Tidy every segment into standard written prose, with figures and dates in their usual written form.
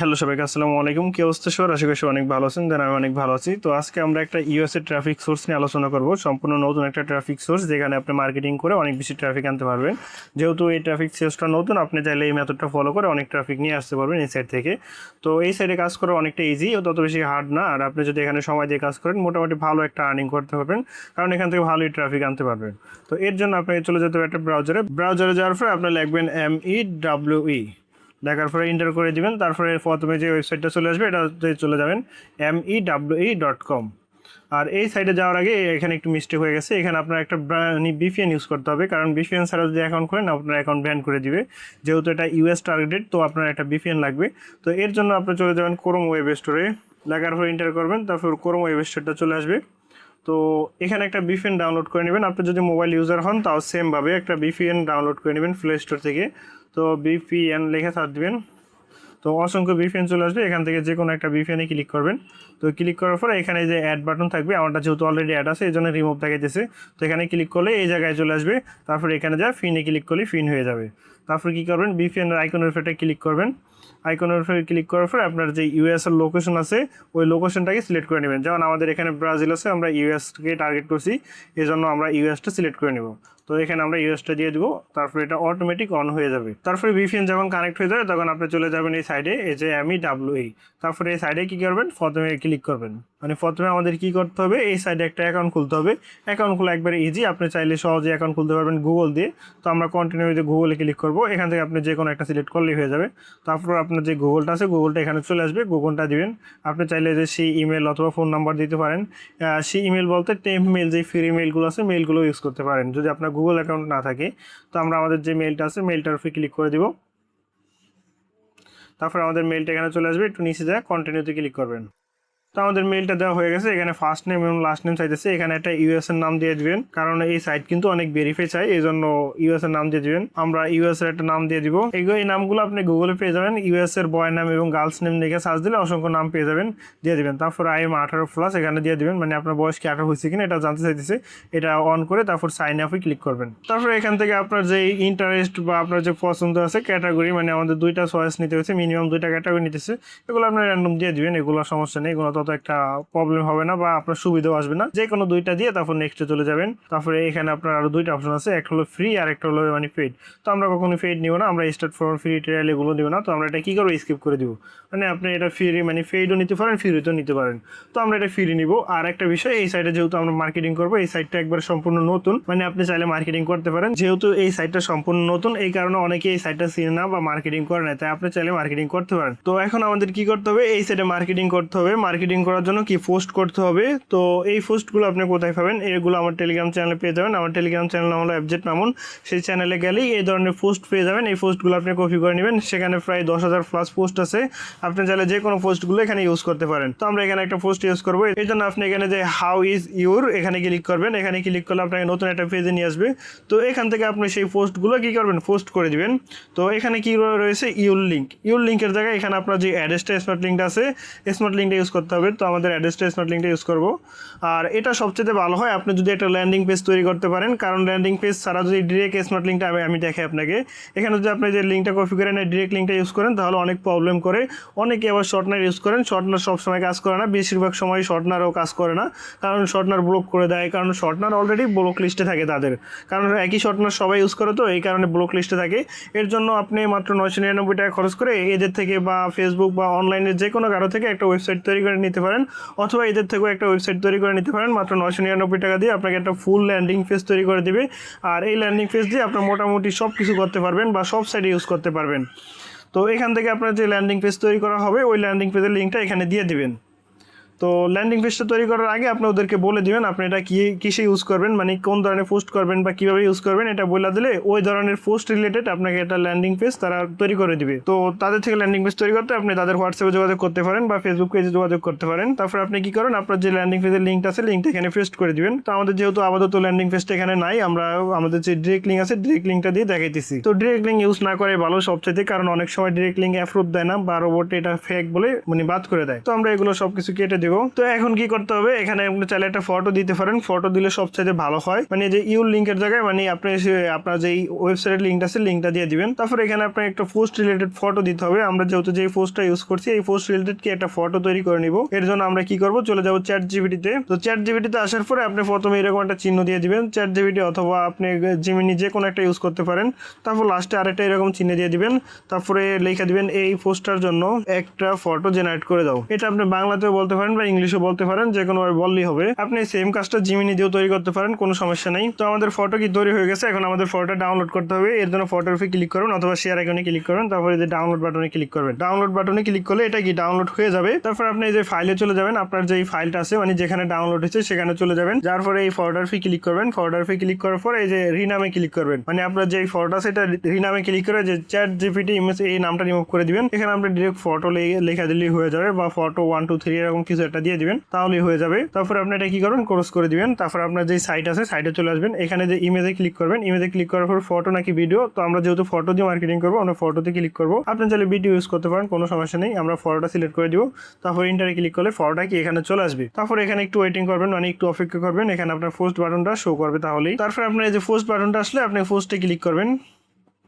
Hello সবাইকে, আসসালামু আলাইকুম। কি অবস্থা সবার? আশা করি সবাই অনেক ভালো আছেন। দেন আমি অনেক ভালো আছি। তো আজকে আমরা একটা ইউএসএ ট্রাফিক সোর্স নিয়ে আলোচনা করব। সম্পূর্ণ নতুন একটা ট্রাফিক সোর্স, যেখানে আপনি মার্কেটিং করে অনেক বেশি ট্রাফিক আনতে পারবেন। যেহেতু এই ট্রাফিক সোর্সটা নতুন, আপনি চাইলে এই মেথডটা ফলো করে অনেক ট্রাফিক নিয়ে আসতে পারবেন এই সাইড থেকে। তো এই সাইডে কাজ করা অনেকটা ইজি, তত বেশি হার্ড না। আর আপনি যদি এখানে সময় দিয়ে কাজ করেন, মোটামুটি ভালো একটা আর্নিং করতে পারবেন, কারণ এখান থেকে ভালোই ট্রাফিক আনতে পারবেন। তো এর জন্য আপনাকে চলে যেতে হবে একটা ব্রাউজারে যাওয়ার পরে আপনি লিখবেন MEWE, দেখার পরে ইন্টার করে দিবেন। তারপরে প্রথমে যে ওয়েবসাইটটা চলে আসবে এটাতে চলে যাবেন MEWE.com। আর এই সাইটে যাওয়ার আগে এখানে একটু মিস্টেক হয়ে গেছে, এখানে আপনার একটা VPN ইউজ করতে হবে, কারণ VPN ছাড়া যদি অ্যাকাউন্ট করেন আপনার অ্যাকাউন্ট ব্যান করে দিবে। যেহেতু এটা ইউএস টার্গেটেড, তো আপনার একটা VPN লাগবে। তো এর জন্য আপনি চলে যাবেন ক্রোম ওয়েব স্টোরে, দেখার পরে ইন্টার করবেন, তারপর ক্রোম ওয়েব স্টোরটা চলে আসবে। তো এখানে একটা VPN ডাউনলোড করে নেবেন। আপনি যদি মোবাইল ইউজার হন তাও সেমভাবে একটা VPN ডাউনলোড করে নেবেন প্লে স্টোর থেকে। তো VPN লিখে সার্চ দিবেন, তো অসংখ্য VPN চলে আসবে। এখান থেকে যে কোনো একটা VPN-এ ক্লিক করবেন। তো ক্লিক করার পরে এখানে যে অ্যাড বাটন থাকবে, আমারটা যেহেতু অলরেডি অ্যাড আছে এই জন্য রিমুভ দেখাইতেছে। তো এখানে ক্লিক করলে এই জায়গায় চলে আসবে। তারপরে এখানে যা ফিনে ক্লিক করলে ফিন হয়ে যাবে। তারপর কী করবেন, VPN-এর আইকনের উপরে ক্লিক করবেন। আইকনের উপরে ক্লিক করার পরে আপনার যে ইউএসের লোকেশন আছে ওই লোকেশনটাকে সিলেক্ট করে নেবেন। যেমন আমাদের এখানে ব্রাজিল আছে, আমরা ইউএসকে টার্গেট করছি, এই জন্য আমরা ইউএসটা সিলেক্ট করে নেব। তো এখানে আমরা ইউএসটা দিয়ে দিব, তারপরে এটা অটোমেটিক অন হয়ে যাবে। তারপরে VPN যখন কানেক্ট হয়ে যাবে তখন আপনি চলে যাবেন এই সাইডে, এই যে MEWE। তারপরে এই সাইডে কী করবেন, প্রথমে ক্লিক করবেন। মানে প্রথমে আমাদের কি করতে হবে, এই সাইডে একটা অ্যাকাউন্ট খুলতে হবে। অ্যাকাউন্ট খোলা একবারে ইজি, আপনি চাইলে সহজে অ্যাকাউন্ট খুলতে পারবেন গুগল দিয়ে। তো আমরা কন্টিনিউ যে গুগলে ক্লিক করবো, এখান থেকে আপনি যে কোনো একটা সিলেক্ট করলেই হয়ে যাবে। তারপর আপনার যে গুগলটা আছে গুগলটা এখানে চলে আসবে, গুগলটা দিবেন। আপনি চাইলে যে সেই ইমেল অথবা ফোন নাম্বার দিতে পারেন। সেই ইমেল বলতে টেম্প মেল, যে ফ্রি মেলগুলো আছে মেলগুলো ইউজ করতে পারেন যদি আপনার গুগল অ্যাকাউন্ট না থাকে। তো আমরা আমাদের যে মেলটা আছে মেলটার উপরে ক্লিক করে দিব। তারপর আমাদের মেলটা এখানে চলে আসবে, একটু নিচে যায় কন্টিনিউতে ক্লিক করবেন। তো আমাদের মেলটা দেওয়া হয়ে গেছে। এখানে ফার্স্ট নেম এবং লাস্ট নেম চাইতেছে, এখানে একটা ইউএস এর নাম দিয়ে দিবেন, কারণ এই সাইট কিন্তু অনেক ভেরিফাই চাই, এই জন্য ইউএস এর নাম দিয়ে দিবেন। আমরা ইউএস এর একটা নাম দিয়ে দিব। এই নামগুলো আপনি গুগলে পেয়ে যাবেন, ইউএস এর বয় নাম এবং গার্লস নেম লিখে সার্চ দিলে অসংখ্য নাম পেয়ে যাবেন, দিয়ে দিবেন। তারপর IM 18+ এখানে দিয়ে দিবেন, মানে আপনার বয়স কি 18 হয়েছে কিনা এটা জানতে চাইতেছে। এটা অন করে তারপর সাইন আপে ক্লিক করবেন। তারপর এখান থেকে আপনার যে ইন্টারেস্ট বা আপনার যে পছন্দ আছে ক্যাটাগরি, মানে আমাদের দুইটা চয়েস নিতে হয়েছে, মিনিমাম দুইটা ক্যাটাগরি নিতেছে, এগুলো আপনার র্যান্ডম দিয়ে দিবেন। এগুলো সমস্যা নেই, এগুলো তত একটা প্রবলেম হবে না বা আপনার সুবিধাও আসবে না। যে কোনো দুইটা দিয়ে তারপর নেক্সটে চলে যাবেন। তারপরে এখানে আপনার আরো দুইটা অপশন আছে, একটা হলো ফ্রি আর একটা হলো মানে পেইড। তো আমরা কখনো পেইড নিব না, আমরা স্টার্ট ফর ফ্রি ট্রায়াল এগুলো দিব না। তো আমরা এটা কি করবো, স্কিপ করে দিব। মানে আপনি এটা ফ্রি মানে পেইডও নিতে পারেন, ফ্রিতেও নিতে পারেন। তো আমরা এটা ফ্রি নিব। আর একটা বিষয়, এই সাইটে যেহেতু আমরা মার্কেটিং করবো, এই সাইটটা একবার সম্পূর্ণ নতুন, মানে আপনি চাইলে মার্কেটিং করতে পারেন। যেহেতু এই সাইটটা সম্পূর্ণ নতুন, এই কারণে অনেকে এই সাইটটা চিনে না বা মার্কেটিং করে না, তাই আপনি চাইলে মার্কেটিং করতে পারেন। তো এখন আমাদের কি করতে হবে, এই সাইটে মার্কেটিং করতে হবে। মার্কেটিং করার জন্য কি পোস্ট করতে হবে। তো এই পোস্টগুলো আপনি কোথায় পাবেন, এগুলো আমার টেলিগ্রাম চ্যানেলে পেয়ে যাবেন। আমার টেলিগ্রাম চ্যানেল নাম হলো FZ মামুন। সেই চ্যানেলে গেলেই এই ধরনের পোস্ট পেয়ে যাবেন। এই পোস্টগুলো আপনি কপি করে নেবেন, সেখানে প্রায় 10,000+ পোস্ট আছে। আপনি চাইলে যে কোনো পোস্টগুলো এখানে ইউজ করতে পারেন। তো আমরা এখানে একটা পোস্ট ইউজ করবো, এই জন্য আপনি এখানে যে হাউ ইজ ইউর এখানে ক্লিক করবেন। এখানে ক্লিক করলে আপনাকে নতুন একটা পেজে নিয়ে আসবে। তো এখান থেকে আপনি সেই পোস্টগুলো কী করবেন, পোস্ট করে দিবেন। তো এখানে কি রয়েছে, ইউর লিঙ্কের জায়গায় এখানে আপনার যে অ্যাড্রেসটা স্মার্ট লিঙ্কটা আছে, স্মার্ট লিঙ্কটা ইউজ করতে হবে। তো আমাদের অ্যাড্রেসটা স্মার্ট লিঙ্কটা ইউজ করবো। আর এটা সবচেয়ে ভালো হয় আপনি যদি একটা ল্যান্ডিং পেজ তৈরি করতে পারেন, কারণ ল্যান্ডিং পেজ ছাড়া যদি ডিরেক্ট স্মার্ট লিঙ্কটা আমি দেখাই আপনাকে, এখানে যদি আপনি যে লিঙ্কটা কপি করেন ডিরেক্ট লিঙ্কটা ইউজ করেন তাহলে অনেক প্রবলেম করে। অনেকে আবার শর্টনার ইউজ করেন, শর্টনার সবসময় কাজ করে না, বেশিরভাগ সময় শর্টনারও কাজ করে না, কারণ শর্টনার ব্লক করে দেয়, কারণ শর্টনার অলরেডি ব্লক লিস্টে থাকে তাদের, কারণ একই শর্টনার সবাই ইউজ করে, তো এই কারণে ব্লক লিস্টে থাকে। এর জন্য আপনি মাত্র 999 টাকা খরচ করে এদের থেকে বা ফেসবুক বা অনলাইনে যে কোনো কারো থেকে একটা ওয়েবসাইট তৈরি করে নিতে পারেন, অথবা এদের থেকেও একটা ওয়েবসাইট তৈরি করে নিতে পারেন। মাত্র 999 টাকা দিয়ে আপনাকে একটা ফুল ল্যান্ডিং পেজ তৈরি করে দিবে। আর এই ল্যান্ডিং পেজ দিয়ে আপনার মোটামুটি সব কিছু করতে পারবেন বা সব সাইটে ইউজ করতে পারবেন। তো এখান থেকে আপনার যে ল্যান্ডিং পেজ তৈরি করা হবে ওই ল্যান্ডিং পেজের লিঙ্কটা এখানে দিয়ে দিবেন। তো ল্যান্ডিং পেজটা তৈরি করার আগে আপনি ওদেরকে বলে দিবেন আপনি এটা কিসে ইউজ করবেন, মানে কোন ধরনের পোস্ট করবেন বা কীভাবে ইউজ করবেন, এটা বলে দিলে ওই ধরনের পোস্ট রিলেটেড আপনাকে একটা ল্যান্ডিং পেজ তারা তৈরি করে দিবে। তো তাদের থেকে ল্যান্ডিং পেজ তৈরি করতে আপনি তাদের হোয়াটসঅ্যাপে যোগাযোগ করতে পারেন বা ফেসবুক পেজে যোগাযোগ করতে পারেন। তারপর আপনি কি করেন, আপনার যে ল্যান্ডিং পেজের লিঙ্কটা আছে লিঙ্কটা এখানে পেস্ট করে দিবেন। তো আমাদের যেহেতু আপাতত ল্যান্ডিং পেজটা এখানে নাই, আমরা আমাদের যে ডিরেক্ট লিঙ্ক আছে ডিরেক্ট লিঙ্কটা দিয়ে দেখাইতেছি। তো ডিরেক্ট লিঙ্ক ইউজ না করে ভালো সবচেয়ে, কারণ অনেক সময় ডিরেক্ট লিঙ্ক অ্যাপ্রুভ দেয় না বা রোবট এটা ফেক বলে মানে বাদ করে দেয়। তো আমরা এগুলো সব কিছু কেটে দিব। দিব। তো এখন কি করতে হবে, এখানে আপনি চাইলে একটা ফটো দিতে পারেন, ফটো দিলে সবচেয়ে ভালো হয়। মানে যে ইউর লিঙ্কের জায়গায় মানে আপনি আপনার যে ওয়েবসাইটের লিঙ্কটা আছে লিঙ্কটা দিয়ে দিবেন। তারপর এখানে আপনার একটা পোস্ট রিলেটেড ফটো দিতে হবে। আমরা যেহেতু যে পোস্টটা ইউজ করছি এই পোস্ট রিলেটেড কি একটা ফটো তৈরি করে নিব। এর জন্য আমরা কি করব, চলে যাব চ্যাট জিপিটিতে। তো চ্যাট জিপিটিতে আসার পরে আপনি প্রথমে এরকম একটা চিহ্ন দিয়ে দিবেন চ্যাট জিপিটি, অথবা আপনি জিমিনি যে কোনো একটা ইউজ করতে পারেন। তারপর লাস্টে আরেকটা এরকম চিহ্ন দিয়ে দিবেন। তারপরে লেখা দিবেন এই পোস্টটার জন্য একটা ফটো জেনারেট করে দাও। এটা আপনি বাংলাতেও বলতে পারেন বা ইংলিশও বলতে পারেন, যে কোনো ভাবে বললেই হবে। আপনি সেম কাজটা জিমিনি দিয়েও তৈরি করতে পারেন, কোনো সমস্যা নেই। তো আমাদের ফটো কি তৈরি হয়ে গেছে। এখন আমাদের ফটোটা ডাউনলোড করতে হবে। এর জন্য ফটোর উপরে ক্লিক করুন অথবা শেয়ার আইকনে ক্লিক করুন, তারপরে যে ডাউনলোড বাটনে ক্লিক করবেন। ডাউনলোড বাটনে ক্লিক করলে এটা কি ডাউনলোড হয়ে যাবে। তারপর আপনি এই যে ফাইলে চলে যাবেন, আপনার যে ফাইলটা আছে মানে যেখানে ডাউনলোড হয়েছে সেখানে চলে যাবেন। যার পরে এই ফটোর উপরে ক্লিক করবেন। ফটোর উপরে ক্লিক করার পর এই যে রিনামে ক্লিক করবেন, মানে আপনার যে ফটোটা আছে এটা রিনামে ক্লিক করে যে চ্যাট জিপিটি ইমেজ এই নামটা রিমুভ করে দিবেন। এখানে আপনি ডিরেক্ট ফটো লেখা দিলেই হয়ে যাবে, বা ফটো 1 2 3 এরকম কিছু একটা দিয়ে দিবেন, তাহলেই হয়ে যাবে। তারপর আপনি এটা কি করবেন, ক্রস করে দিবেন। তারপর আপনার যে সাইট আছে সাইটে চলে আসবেন। এখানে যে ইমেজে ক্লিক করবেন, ইমেজে ক্লিক করার পর ফটো নাকি ভিডিও, তো আমরা যেহেতু ফটো দিয়ে মার্কেটিং করবো আমরা ফটোতে ক্লিক করবো। আপনি চাইলে ভিডিও ইউজ করতে পারেন, কোনো সমস্যা নেই। আমরা ফটোটা সিলেক্ট করে দিব। তারপর ইন্টারে ক্লিক করলে ফটোটা কি এখানে চলে আসবে। তারপর এখানে একটু ওয়েটিং করবেন, মানে একটু অপেক্ষা করবেন। এখানে আপনার পোস্ট বাটনটা শো করবে তাহলেই। তারপর আপনার এই যে পোস্ট বাটনটা আসলে আপনি পোস্টে ক্লিক করবেন।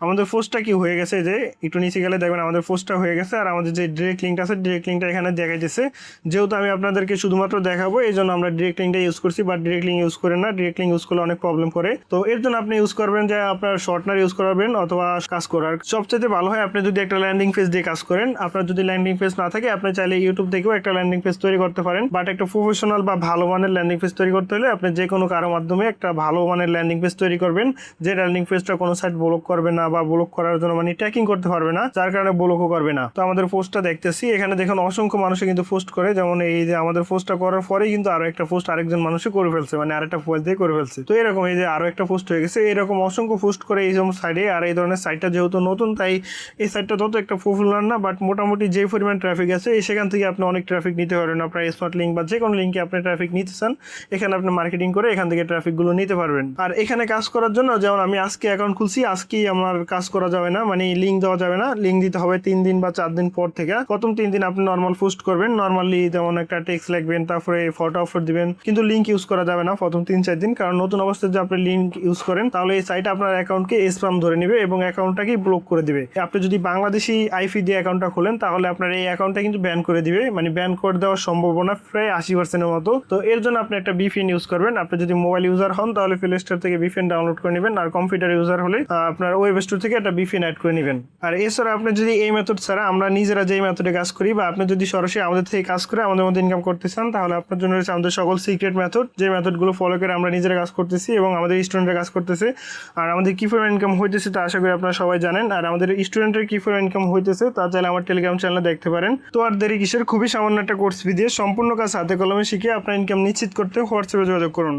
আমাদের পোস্টটা কি হয়ে গেছে, যে একটু নিচে গেলে দেখবেন আমাদের পোস্টটা হয়ে গেছে। আর আমাদের যে ডিরেক্ট লিঙ্কটা আছে ডিরেক্ট লিঙ্কটা এখানে দেখাইতেছে। যেহেতু আমি আপনাদেরকে শুধুমাত্র দেখাবো এই জন্য আমরা ডিরেক্ট লিঙ্কটা ইউজ করছি, বাট ডিরেক্ট লিঙ্ক ইউজ করেন না। ডিরেক্ট লিঙ্ক ইউজ করলে অনেক প্রবলেম করে। তো এর জন্য আপনি ইউজ করবেন যে আপনার শর্টনার ইউজ করবেন অথবা কাজ করার সবচেয়ে ভালো হয় আপনি যদি একটা ল্যান্ডিং পেজ দিয়ে কাজ করেন। আপনার যদি ল্যান্ডিং পেজ না থাকে আপনি চাইলে ইউটিউব থেকেও একটা ল্যান্ডিং পেজ তৈরি করতে পারেন, বাট একটা প্রফেশনাল বা ভালো মানের ল্যান্ডিং পেজ তৈরি করতে হলে আপনি যে কোনো কারোর মাধ্যমে একটা ভালো মানের ল্যান্ডিং পেজ তৈরি করবেন, যে ল্যান্ডিং পেজটা কোনো সাইট ব্লক করবে না বা ব্লক করার জন্য মানে ট্র্যাকিং করতে পারবে না, যার কারণে ব্লকও করবে না। তো আমাদের পোস্টটা দেখতেছি, এখানে দেখুন অসংখ্য মানুষে কিন্তু পোস্ট করে। যেমন এই যে আমাদের পোস্টটা করার পরেই কিন্তু আরো একটা পোস্ট আরেকজন মানুষে করে ফেলছে, মানে আরেকটা পোস্ট দিয়ে করে ফেলছে। তো এরকম এই যে আরো একটা পোস্ট হয়ে গেছে, এরকম অসংখ্য পোস্ট করে এই সমস্ত সাইডে। আর এই ধরনের সাইটটা যেহেতু নতুন তাই এই সাইটটা তত একটা পপুলার না, বাট মোটামুটি যে পরিমাণ ট্রাফিক আছে সেখান থেকে আপনি অনেক ট্রাফিক নিতে পারবেন। আপনার স্মার্ট লিঙ্ক বা যে কোনো লিঙ্কে আপনি ট্রাফিক নিতে চান, এখানে আপনি মার্কেটিং করে এখান থেকে ট্রাফিকগুলো নিতে পারবেন। আর এখানে কাজ করার জন্য যেমন আমি আজকে অ্যাকাউন্ট খুলছি, আজকেই আমার কাজ করা যাবে না, মানে লিঙ্ক দেওয়া যাবে না। লিঙ্ক দিতে হবে 3 দিন বা 4 দিন পর থেকে। প্রথম 3 দিন আপনি নর্মাল পোস্ট করবেন, নর্মালি যেমন একটা টেক্সট লিখবেন, তারপরে ফটো আপলোড দিবেন, কিন্তু লিঙ্ক ইউজ করা যাবে না প্রথম 3-4 দিন। কারণ নতুন অবস্থায় যদি আপনি লিঙ্ক ইউজ করেন তাহলে এই সাইট আপনার অ্যাকাউন্টকে স্প্যাম ধরে নেবে এবং অ্যাকাউন্টটাকে ব্লক করে দিবে। আপনি যদি বাংলাদেশি আইপি দিয়ে অ্যাকাউন্টটা খোলেন তাহলে আপনার এই অ্যাকাউন্টটা কিন্তু ব্যান করে দিবে, মানে ব্যান করে দেওয়ার সম্ভাবনা প্রায় 80%-এর মতো। তো এর জন্য আপনি একটা ভিপিএন ইউজ করবেন। আপনি যদি মোবাইল ইউজার হন তাহলে প্লে স্টোর থেকে ভিপিএন ডাউনলোড করে নেবেন, আর কম্পিউটার ইউজার হলে আপনার ওয়েব স্টোর থেকে একটা ভিপিএন অ্যাড করে নেবেন। আর এছাড়া আপনি যদি এই মেথড ছাড়া আমরা নিজেরা যেই মেথডে কাজ করি, বা আপনি যদি সরাসরি আমাদের থেকে কাজ করে আমাদের মধ্যে ইনকাম করতে চান, তাহলে আপনার জন্য রয়েছে আমাদের সকল সিক্রেট মেথড, যে মেথডগুলো ফলো করে আমরা নিজেরা কাজ করতেছি এবং আমাদের স্টুডেন্টরা কাজ করতেছে। আর আমাদের কি পরিমাণ ইনকাম হইতেছে তা আশা করি আপনারা সবাই জানেন। আর আমাদের স্টুডেন্টের কি পরিমাণ ইনকাম হইতেছে তা চাইলে আমার টেলিগ্রাম চ্যানেলে দেখতে পারেন। তো আর দেরি কিসের, খুবই সামান্য একটা কোর্স ফি দিয়ে সম্পূর্ণ কাজ হাতে কলমে শিখে আপনার ইনকাম নিশ্চিত করতে হোয়াটসঅ্যাপে যোগাযোগ করুন।